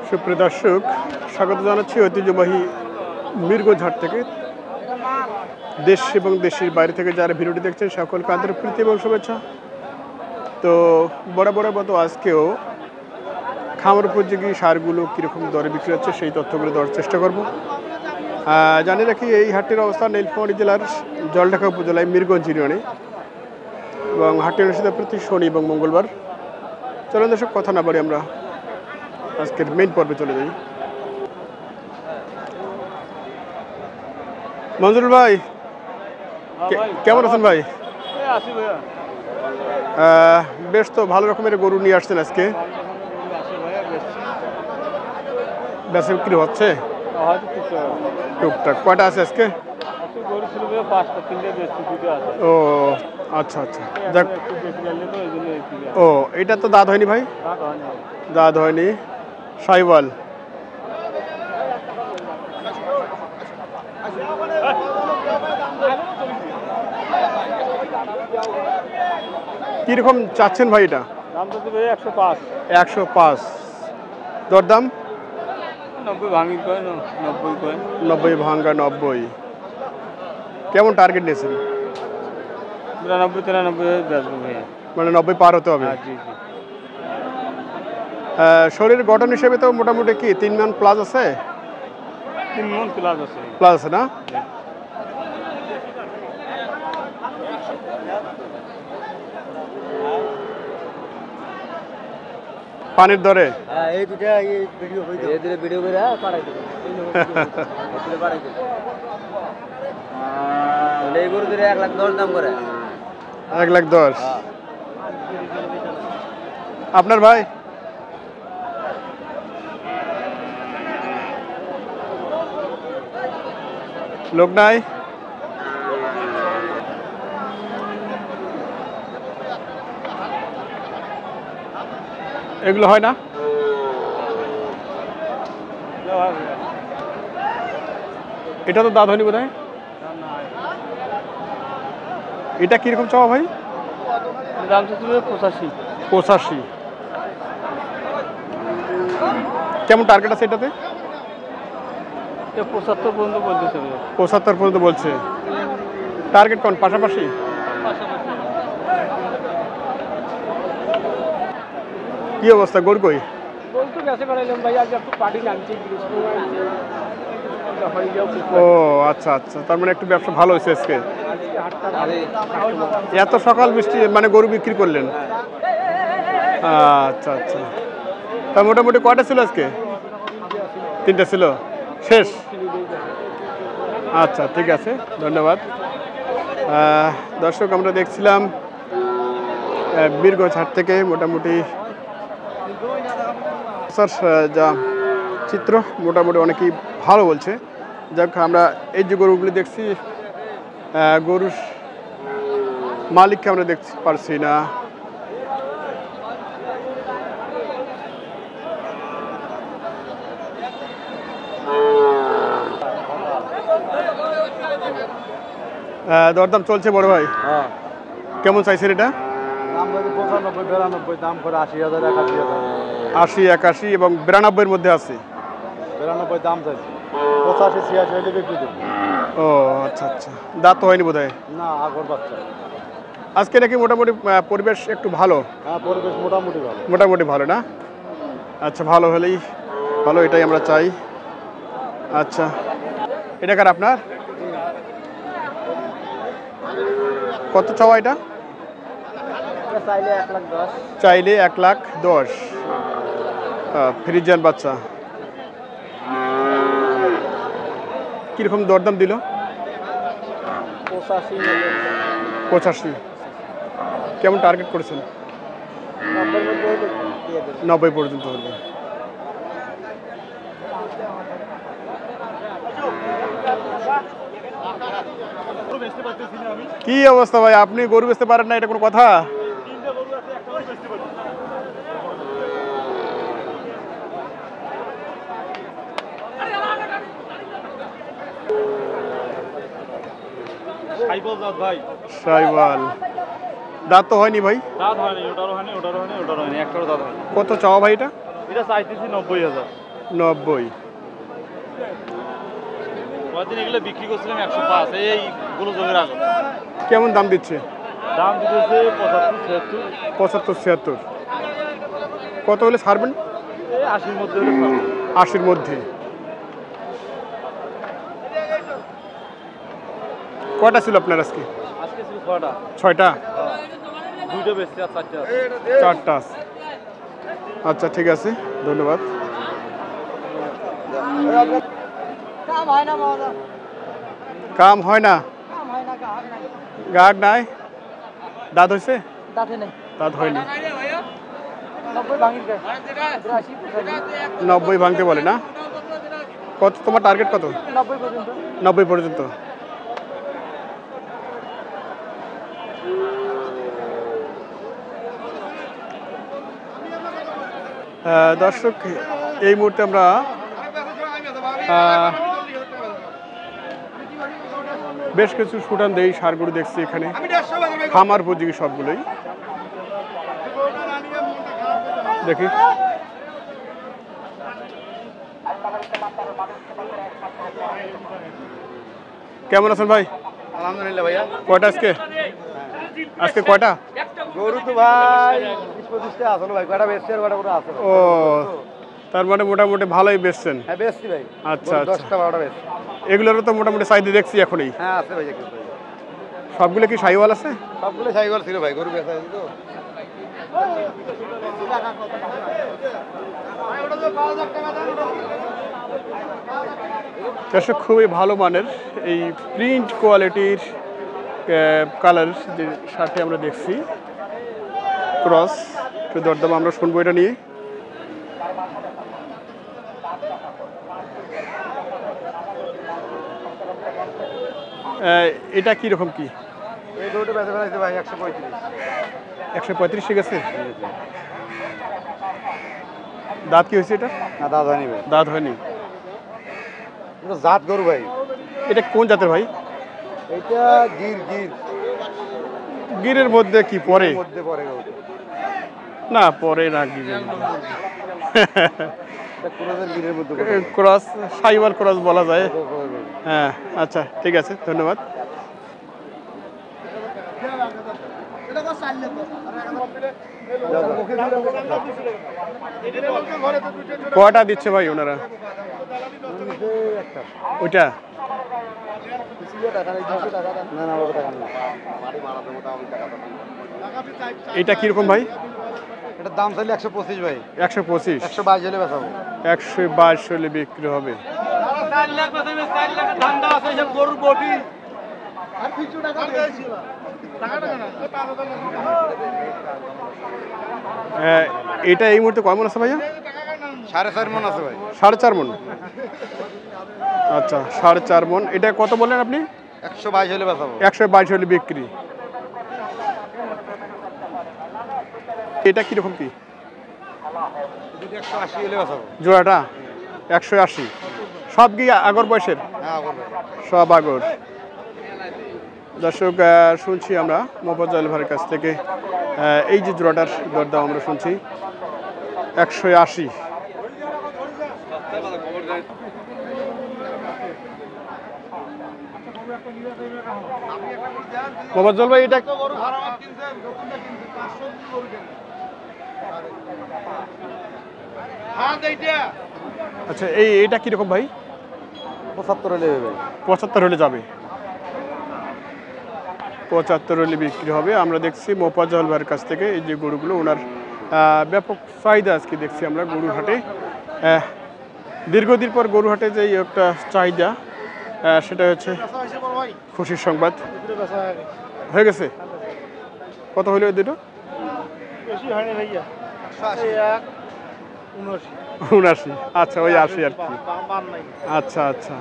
সুপ্রিয় দর্শক, স্বাগত জানাচ্ছি ঐতিহ্যবাহী মিরগঞ্জ হাট থেকে। দেশ এবং দেশের বাইরে থেকে যারা ভিডিওটি দেখছেন সকলকে আন্তরিক প্রীতি এবং শুভেচ্ছা। তো বরাবরের মতো আজকেও খামার উপযোগী সারগুলো কীরকম দরে বিক্রি হচ্ছে সেই তথ্যগুলো দেওয়ার চেষ্টা করব। জানিয়ে রাখি, এই হাটটির অবস্থান নীলফামারী জেলার জলঢাকা উপজেলায় মিরগঞ্জ ইউনিয়নে এবং হাটটি অনুষ্ঠিত প্রতি শনি এবং মঙ্গলবার। চলুন দর্শক, কথা না বাড়ি আমরা আজকের মেইন পর্বে চলে যাই। মঞ্জুরুল ভাই, কেমন আছেন ভাই? বেশ, তো ভালো রকমের গরু নিয়ে আসছেন আজকে। বেচা বিক্রি হচ্ছে টুকটাক? কয়টা আছে আজকে? ও আচ্ছা আচ্ছা, যাক। ও, এটা তো দাঁত হয়নি ভাই? দাঁত হয়নি। সাইওয়াল কিরকম চাচ্ছেন ভাই? এটা 105। দরদাম 90 ভাঙ্গা 90। কেমন টার্গেট নিয়েছেন? 93 মানে 90 পার হতে হবে। শরীর গঠন হিসেবে তো মোটামুটি কি 3 মান প্লাস আছে? 3 মণ প্লাস আছে। প্লাস আছে না? পানির দরে এই দুটা ভিডিও করে এই দুটা ভিডিও করে পাঠাই দেব। এই পাঠাই দেব। এই গরু ধরে 1,10,000 দাম করে। 1,10,000। আপনার ভাই? লোক নাই? এগুলো হয় না? এটা তো দাঁত হয়নি বোধ হয়। এটা কিরকম চাওয়া ভাই? দাম তো 85। কেমন টার্গেট আছে এটাতে? 75 পর্যন্ত বলতেছে। 75 পর্যন্ত বলছে। টার্গেট কোন পাশাপাশি? কি অবস্থা গরু কই? ও আচ্ছা আচ্ছা, তার মানে একটু ব্যবসা ভালো হয়েছে আজকে। এত সকাল বৃষ্টি মানে গরু বিক্রি করলেন? আচ্ছা আচ্ছা, তা মোটামুটি কয়টা ছিল আজকে? 3টা ছিল, শেষ। আচ্ছা ঠিক আছে, ধন্যবাদ। দর্শক, আমরা দেখছিলাম মিরগঞ্জ হাট থেকে মোটামুটি যা চিত্র, মোটামুটি অনেকেই ভালো বলছে। যাক, আমরা এই যে গরুগুলি দেখছি, গরুর মালিককে আমরা দেখতে পারছি না। দরদাম চলছে বড় ভাই? কেমন চাইছেন এটা? 95, 92, দাম করে 80,000, 81,000। 80, 81 এবং 92-এর মধ্যে আছে। 92 দাম চাইছে। 85, 86 হলে বিক্রি দেব। ও আচ্ছা আচ্ছা, দাঁত তো হয়নি বোধ হয়? না, আগর বাচ্চা। আজকে নাকি মোটামুটি পরিবেশ একটু ভালো? হ্যাঁ, পরিবেশ মোটামুটি ভালো। মোটামুটি ভালো না? আচ্ছা, ভালো হলেই ভালো, এটাই আমরা চাই। আচ্ছা, এটা কার আপনার? কত চাওয়া এটা? চাইলে 1,10,000। চাইলে 1,10,000। ফ্রিজিয়ান বাচ্চা। কিরকম দরদাম দিল? 85। কেমন টার্গেট করেছেন? 90 পর্যন্ত হবে। কি অবস্থা ভাই, আপনি গরু বেচতে পারেন না, এটা কোনো কথা? সাইওয়াল দাঁত তো হয়নি ভাই? দাঁত হয়নি, ওটারও হয়নি, ওটারও হয়নি, ওটারও হয়নি, একটারও দাঁত হয়নি। কত চাওয়া ভাই এটা? এটা চাইতেছি 90,000। 90। কদিন এগুলো বিক্রি করছিলাম 105, এইগুলো জমির আগে। কেমন দাম দিচ্ছে? দাম দিতেছে 75-76। 75-76। কত হলে ছাড়বেন? এই 80-র মধ্যে হলে ছাড়বো। 80-র মধ্যে। কয়টা ছিল আপনার আজকে? আজকে ছিল 6টা। 6টা? 2টা বেশি আর 4টা আছে। 4টা আছে। আচ্ছা ঠিক আছে, ধন্যবাদ। কাম হয় না বাবা। কাম হয় না? কাম হয় না, গাহক নাই। গাহক নাই? দাঁত হয়েছে? দাঁতে নাই। দাঁত হয়নি। 90 ভাঙির গায়। 80 90 ভাঙতে বলে না? কত তোমার টার্গেট কত? 90 পর্যন্ত। 90 পর্যন্ত। দর্শক, এই মুহূর্তে আমরা বেশ কিছু সুটান দেই সারগুলো দেখছি এখানে, খামার উপযোগী সবগুলোই দেখি। কেমন আছেন ভাই? আলহামদুলিল্লাহ ভাইয়া। কয়টা আজকে? আজকে কয়টা গরু তো ভাই 20-25টা আসলে ভাই, কয়টা বেচছে আর কয়টা করে আছে। ও, তার মানে মোটামুটি ভালোই বেচছেন। হ্যাঁ বেচছি ভাই। আচ্ছা আচ্ছা, 10টা 12টা বেচছি। এগুলোরও তো মোটামুটি চাহিদা দেখছি এখনই। হ্যাঁ আছে ভাই। সবগুলো কি শাহিওয়াল আছে? সবগুলো সাইকেল ছিল ভাই, গরু বেচা হয়েছে তো। দর্শক, খুবই ভালো মানের এই প্রিন্ট কোয়ালিটির কালার যে শার্টে আমরা দেখছি, ক্রস। একটু দরদাম আমরা শুনবো এটা নিয়ে। এটা কি রকম কি? এই গরুটা বেচা ফেলাইছে ভাই 135। 135 ঠিক আছে। দাঁত কি হয়েছে এটা? না দাঁত হয়নি ভাই। দাঁত হয়নি। এটা জাত গরু ভাই। এটা কোন জাতের ভাই? এটা গির। গিরের মধ্যে কি পরে? মধ্যে পড়ে গরু। না পরে না, গিরের এটা ক্রসের গিরের মধ্যে পড়ে। ক্রস, শাহিওয়াল ক্রস বলা যায়। হ্যাঁ আচ্ছা ঠিক আছে, ধন্যবাদ। কয়টা দিচ্ছে ভাই ওনারা? ওইটা এটা কিরকম ভাই? এটার দাম চাইলে 125 ভাই। 125। 122 হলে বেচাবো। 122 হলে বিক্রি হবে। গরুর বটি এটা এই মুহূর্তে কয় মন আছে ভাইয়া? 4.5 মণ আছে ভাই। 4.5 মন। আচ্ছা 4.5 মন। এটা কত বললেন আপনি? 122 হলে বেচাবো। 122 হলে বিক্রি। এটা কিরকম কি? 180 হলে বেচাবো। জোড়াটা 180। সব কি আগর বয়সের? হ্যাঁ আগর ভাই। সব আগর। দর্শক, শুনছি আমরা মোফাজ্জল ভাইয়ের কাছ থেকে এই যে জোড়াটার দরদাম আমরা শুনছি 180। মোফাজ্জল ভাই এটা আচ্ছা, এইটা কিরকম ভাই? 75 হলে ভাই। 75 হলে যাবে। 75 হলে বিক্রি হবে। আমরা দেখছি মোফাজ্জল ভাইয়ের কাছ থেকে এই যে গরুগুলো, ওনার ব্যাপক চাহিদা আজকে দেখছি আমরা গরুর হাটে। দীর্ঘদিন পর গরু হাটে যে একটা চাহিদা, সেটা হচ্ছে খুশির সংবাদ। হয়ে গেছে? কত হলো এই দুটো? বেশি হয়নি ভাইয়া। 79। আচ্ছা ওই 80 আর কি। আচ্ছা আচ্ছা,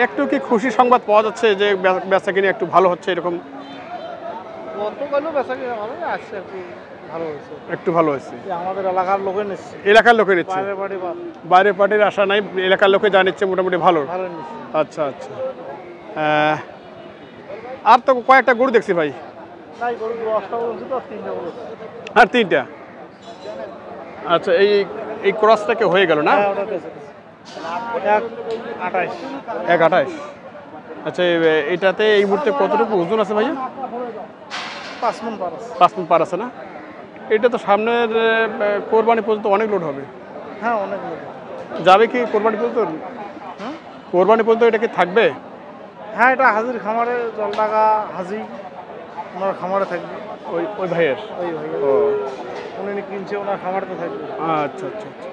একটু কি খুশি সংবাদ পাওয়া যাচ্ছে যে বেচা কিনে একটু ভালো হচ্ছে এরকম? একটু ভালো হয়েছে। আমাদের এলাকার লোকে নিচ্ছে। এলাকার লোকে নিচ্ছে, বাইরের পার্টির আশা নাই, এলাকার লোকে যা নিচ্ছে মোটামুটি ভালো। আচ্ছা আচ্ছা। আর তো কয়েকটা গরু দেখছি ভাই। আর 3টা। আচ্ছা, এই এই ক্রসটাকে হয়ে গেল না? হ্যাঁ, ওটা বেঁচে গেছে। 1.28 1.28। আচ্ছা, এটাতে এই মুহূর্তে কতটুকু ওজন আছে ভাইয়া? 5 মণ পার আছে। 5 মণ পার আছে না? এটা তো সামনের কোরবানি পর্যন্ত অনেক লোড হবে। হ্যাঁ, অনেক লোক। যাবে কি কোরবানি পর্যন্ত? হুম? কোরবানি পর্যন্ত এটা কি থাকবে? হ্যাঁ, এটা হাজির খামারে, জলডাঙ্গা হাজি ওনার খামারে থাকবে। ওই ভাইয়ের? ওই ভাই ও উনি কিনছে, ওনার খামারে থাকবে। আচ্ছা আচ্ছা আচ্ছা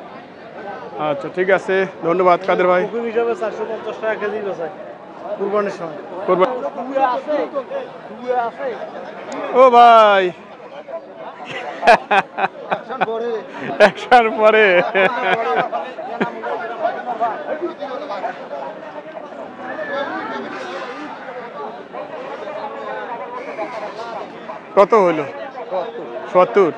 আচ্ছা, ঠিক আছে, ধন্যবাদ কাদের ভাই। বুকিং হিসাবে 450 টাকা কেজি বেচায় কুরবানির সময়। কোরবানি ও ভাই অ্যাকশন পরে কত হলো? 70।